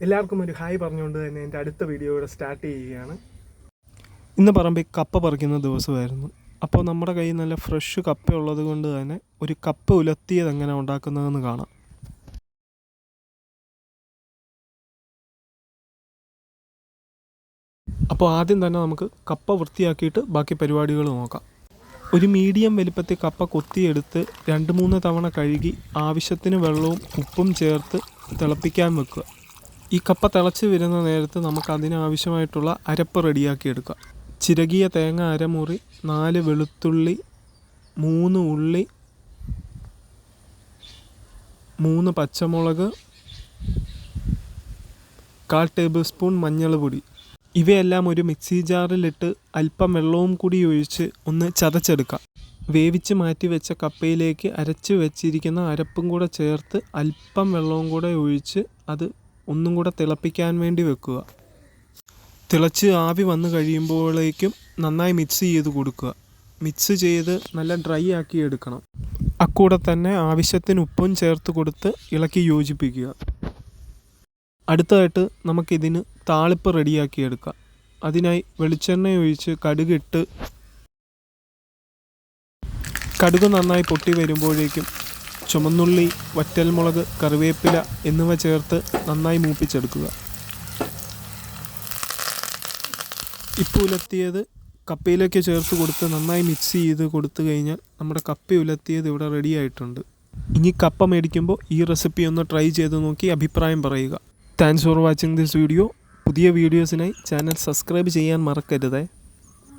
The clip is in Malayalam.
എല്ലാവർക്കും ഒരു ഹായ് പറഞ്ഞുകൊണ്ട് തന്നെ എൻ്റെ അടുത്ത വീഡിയോ ഇവിടെ സ്റ്റാർട്ട് ചെയ്യുകയാണ്. ഇന്ന് പറമ്പിൽ കപ്പ പറിക്കുന്ന ദിവസമായിരുന്നു. അപ്പോൾ നമ്മുടെ കയ്യിൽ നല്ല ഫ്രഷ് കപ്പ ഉള്ളത് കൊണ്ട് തന്നെ ഒരു കപ്പ ഉലർത്തിയത് എങ്ങനെ ഉണ്ടാക്കുന്നതെന്ന് കാണാം. അപ്പോൾ ആദ്യം തന്നെ നമുക്ക് കപ്പ വൃത്തിയാക്കിയിട്ട് ബാക്കി പരിപാടികൾ നോക്കാം. ഒരു മീഡിയം വലിപ്പത്തിൽ കപ്പ കൊത്തിയെടുത്ത് 2-3 തവണ കഴുകി ആവശ്യത്തിന് വെള്ളവും ഉപ്പും ചേർത്ത് തിളപ്പിക്കാൻ വെക്കുക. ഈ കപ്പ തിളച്ച് വരുന്ന നേരത്ത് നമുക്ക് അതിനാവശ്യമായിട്ടുള്ള അരപ്പ് റെഡിയാക്കി എടുക്കാം. ചിരകിയ തേങ്ങ അരമുറി, 4 വെളുത്തുള്ളി, 3 ഉള്ളി, 3 പച്ചമുളക്, 1/4 ടേബിൾ സ്പൂൺ മഞ്ഞൾ പൊടി. ഇവയെല്ലാം ഒരു മിക്സി ജാറിലിട്ട് അല്പം വെള്ളവും കൂടി ഒഴിച്ച് ഒന്ന് ചതച്ചെടുക്കാം. വേവിച്ച് മാറ്റി വെച്ച കപ്പയിലേക്ക് അരച്ച് വെച്ചിരിക്കുന്ന അരപ്പും കൂടെ ചേർത്ത് അല്പം വെള്ളവും കൂടെ ഒഴിച്ച് അത് ഒന്നും കൂടെ തിളപ്പിക്കാൻ വേണ്ടി വെക്കുക. തിളച്ച് ആവി വന്നു കഴിയുമ്പോഴേക്കും നന്നായി മിക്സ് ചെയ്ത് കൊടുക്കുക. മിക്സ് ചെയ്ത് നല്ല ഡ്രൈ ആക്കി എടുക്കണം. അക്കൂടെ തന്നെ ആവശ്യത്തിന് ഉപ്പും ചേർത്ത് കൊടുത്ത് ഇളക്കി യോജിപ്പിക്കുക. അടുത്തതായിട്ട് നമുക്കിതിന് താളിപ്പ് റെഡിയാക്കി എടുക്കാം. അതിനായി വെളിച്ചെണ്ണ ഒഴിച്ച് കടുക് നന്നായി പൊട്ടി വരുമ്പോഴേക്കും ചുമന്നുള്ളി, വറ്റൽമുളക്, കറിവേപ്പില എന്നിവ ചേർത്ത് നന്നായി മൂപ്പിച്ചെടുക്കുക. ഇപ്പം ഉലർത്തിയത് കപ്പയിലേക്ക് ചേർത്ത് കൊടുത്ത് നന്നായി മിക്സ് ചെയ്ത് കൊടുത്തു കഴിഞ്ഞാൽ നമ്മുടെ കപ്പ ഉലർത്തിയത് ഇവിടെ റെഡി ആയിട്ടുണ്ട്. ഇനി കപ്പ മേടിക്കുമ്പോൾ ഈ റെസിപ്പി ഒന്ന് ട്രൈ ചെയ്ത് നോക്കി അഭിപ്രായം പറയുക. Thanks for watching this video. പുതിയ വീഡിയോസിനായി ചാനൽ സബ്സ്ക്രൈബ് ചെയ്യാൻ മറക്കരുതേ.